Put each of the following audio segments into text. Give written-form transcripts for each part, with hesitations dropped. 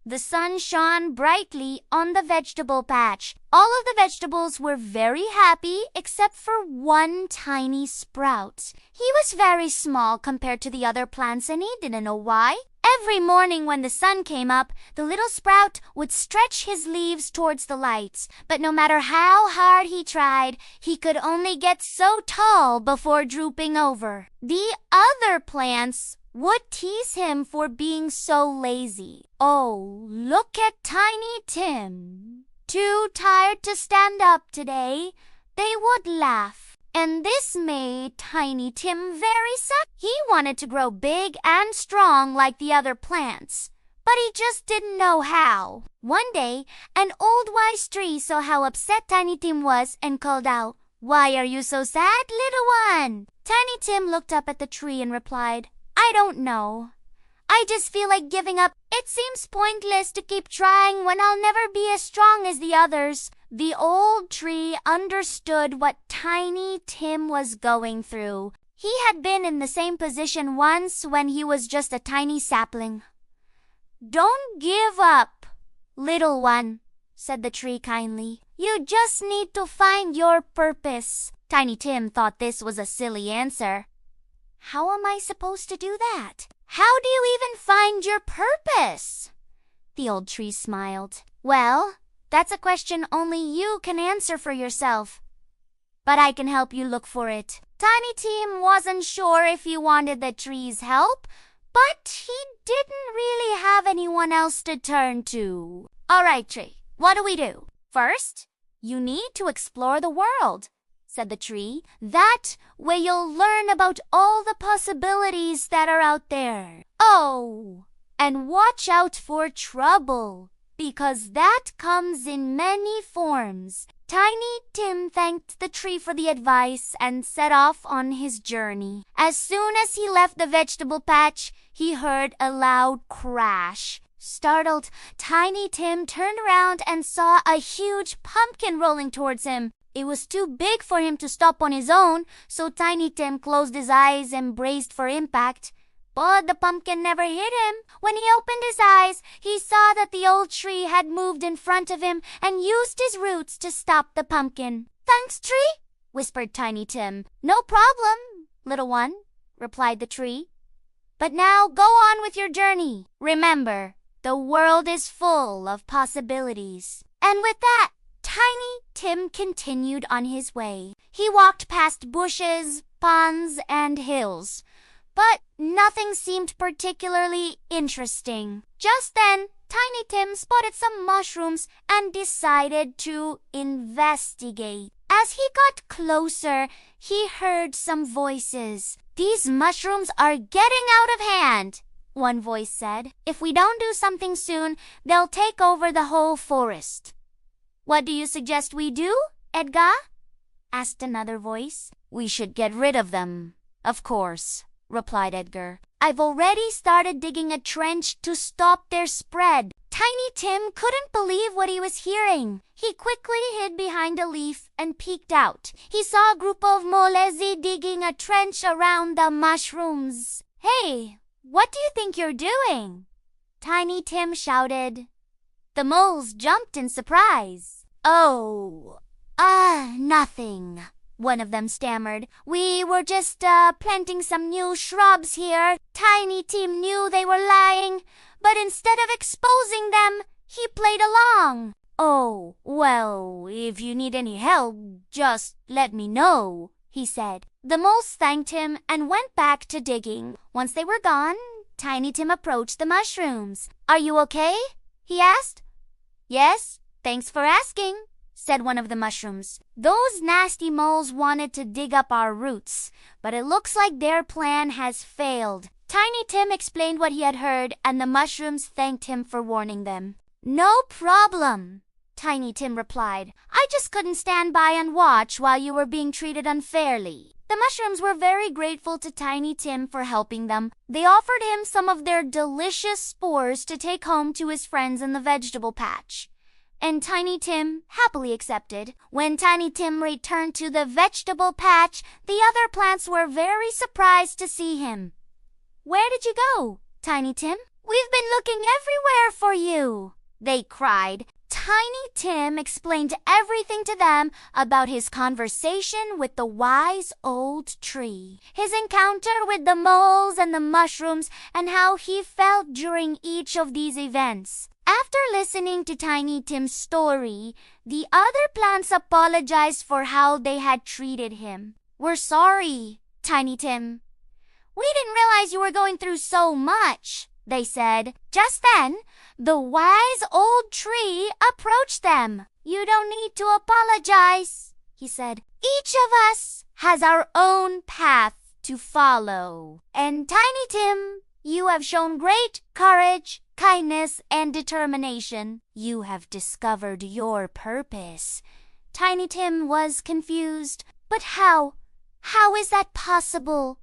The sun shone brightly on the vegetable patch. All of the vegetables were very happy except for one tiny sprout. He was very small compared to the other plants and he didn't know why. Every morning when the sun came up, the little sprout would stretch his leaves towards the light. But no matter how hard he tried, he could only get so tall before drooping over. The other plants would tease him for being so lazy. Oh, look at Tiny Tim. Too tired to stand up today, they would laugh. And this made Tiny Tim very sad. He wanted to grow big and strong like the other plants, but he just didn't know how. One day, an old wise tree saw how upset Tiny Tim was and called out, "Why are you so sad, little one?" Tiny Tim looked up at the tree and replied, "I don't know. I just feel like giving up. It seems pointless to keep trying when I'll never be as strong as the others." The old tree understood what Tiny Tim was going through. He had been in the same position once when he was just a tiny sapling. "Don't give up, little one," said the tree kindly. "You just need to find your purpose." Tiny Tim thought this was a silly answer. How am I supposed to do that? How do you even find your purpose? The old tree smiled. Well, that's a question only you can answer for yourself. But I can help you look for it. Tiny Tim wasn't sure if he wanted the tree's help, but he didn't really have anyone else to turn to. All right, tree, what do we do? First, you need to explore the world, said the tree. That way you'll learn about all the possibilities that are out there. Oh, and watch out for trouble, because that comes in many forms. Tiny Tim thanked the tree for the advice and set off on his journey. As soon as he left the vegetable patch, he heard a loud crash. Startled, Tiny Tim turned around and saw a huge pumpkin rolling towards him. It was too big for him to stop on his own, so Tiny Tim closed his eyes and braced for impact. But the pumpkin never hit him. When he opened his eyes, he saw that the old tree had moved in front of him and used his roots to stop the pumpkin. Thanks, tree, whispered Tiny Tim. No problem, little one, replied the tree. But now go on with your journey. Remember, the world is full of possibilities. And with that, Tiny Tim continued on his way. He walked past bushes, ponds, and hills. But nothing seemed particularly interesting. Just then, Tiny Tim spotted some mushrooms and decided to investigate. As he got closer, he heard some voices. These mushrooms are getting out of hand, one voice said. If we don't do something soon, they'll take over the whole forest. What do you suggest we do, Edgar? Asked another voice. We should get rid of them, of course, replied Edgar. I've already started digging a trench to stop their spread. Tiny Tim couldn't believe what he was hearing. He quickly hid behind a leaf and peeked out. He saw a group of molezi digging a trench around the mushrooms. Hey, what do you think you're doing? Tiny Tim shouted. The moles jumped in surprise. Oh, nothing, one of them stammered. We were just planting some new shrubs here. Tiny Tim knew they were lying, but instead of exposing them, he played along. Oh, well, if you need any help, just let me know, he said. The moles thanked him and went back to digging. Once they were gone, Tiny Tim approached the mushrooms. Are you okay? He asked. Yes, thanks for asking, said one of the mushrooms. Those nasty moles wanted to dig up our roots, but it looks like their plan has failed. Tiny Tim explained what he had heard, and the mushrooms thanked him for warning them. No problem, Tiny Tim replied. I just couldn't stand by and watch while you were being treated unfairly. The mushrooms were very grateful to Tiny Tim for helping them. They offered him some of their delicious spores to take home to his friends in the vegetable patch. And Tiny Tim happily accepted. When Tiny Tim returned to the vegetable patch, the other plants were very surprised to see him. Where did you go, Tiny Tim? We've been looking everywhere for you, they cried. Tiny Tim explained everything to them about his conversation with the wise old tree, his encounter with the moles and the mushrooms, and how he felt during each of these events. After listening to Tiny Tim's story, the other plants apologized for how they had treated him. "We're sorry, Tiny Tim. We didn't realize you were going through so much," they said. Just then, the wise old tree approached them. "You don't need to apologize," he said. "Each of us has our own path to follow. And Tiny Tim, you have shown great courage, kindness, and determination. You have discovered your purpose." Tiny Tim was confused. "But how? How is that possible?"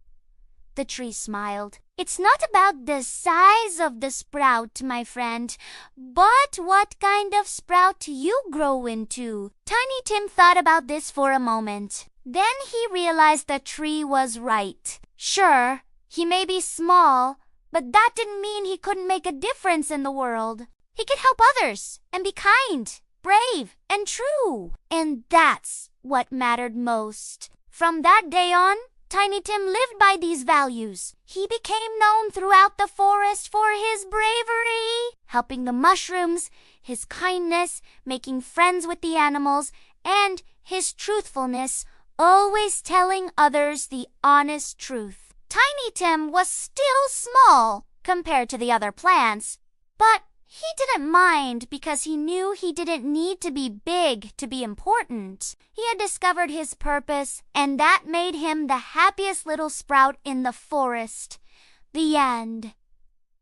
The tree smiled. "It's not about the size of the sprout, my friend, but what kind of sprout you grow into." Tiny Tim thought about this for a moment. Then he realized the tree was right. Sure, he may be small, but that didn't mean he couldn't make a difference in the world. He could help others and be kind, brave, and true. And that's what mattered most. From that day on, Tiny Tim lived by these values. He became known throughout the forest for his bravery, helping the mushrooms, his kindness, making friends with the animals, and his truthfulness, always telling others the honest truth. Tiny Tim was still small compared to the other plants, but he didn't mind because he knew he didn't need to be big to be important. He had discovered his purpose, and that made him the happiest little sprout in the forest. The end.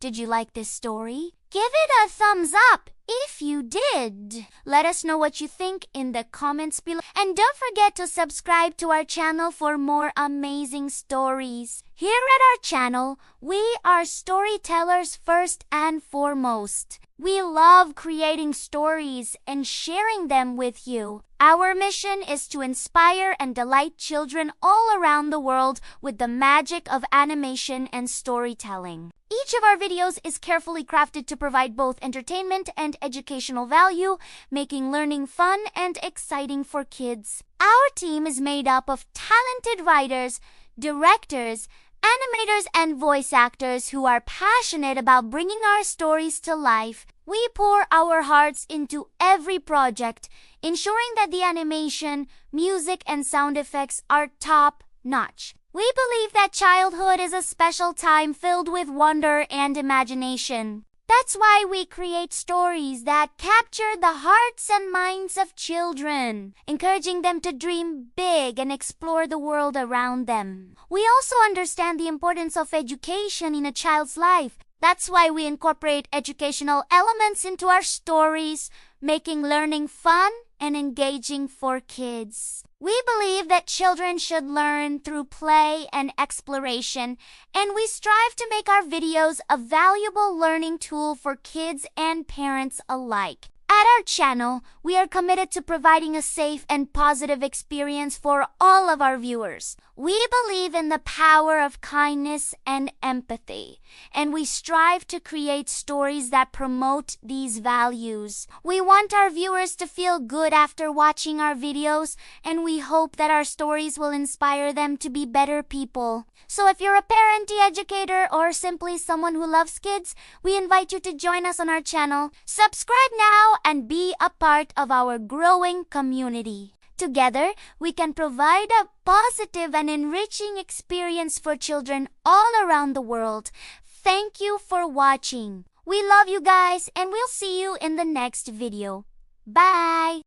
Did you like this story? Give it a thumbs up if you did. Let us know what you think in the comments below. And don't forget to subscribe to our channel for more amazing stories. Here at our channel, we are storytellers first and foremost. We love creating stories and sharing them with you. Our mission is to inspire and delight children all around the world with the magic of animation and storytelling. Each of our videos is carefully crafted to provide both entertainment and educational value, making learning fun and exciting for kids. Our team is made up of talented writers, directors, animators, and voice actors who are passionate about bringing our stories to life. We pour our hearts into every project, ensuring that the animation, music, and sound effects are top-notch. We believe that childhood is a special time filled with wonder and imagination. That's why we create stories that capture the hearts and minds of children, encouraging them to dream big and explore the world around them. We also understand the importance of education in a child's life. That's why we incorporate educational elements into our stories, making learning fun and engaging for kids. We believe that children should learn through play and exploration, and we strive to make our videos a valuable learning tool for kids and parents alike. At our channel, we are committed to providing a safe and positive experience for all of our viewers. We believe in the power of kindness and empathy, and we strive to create stories that promote these values. We want our viewers to feel good after watching our videos, and we hope that our stories will inspire them to be better people. So if you're a parent, educator, or simply someone who loves kids, we invite you to join us on our channel. Subscribe now and be a part of our growing community. Together, we can provide a positive and enriching experience for children all around the world. Thank you for watching. We love you guys, and we'll see you in the next video. Bye!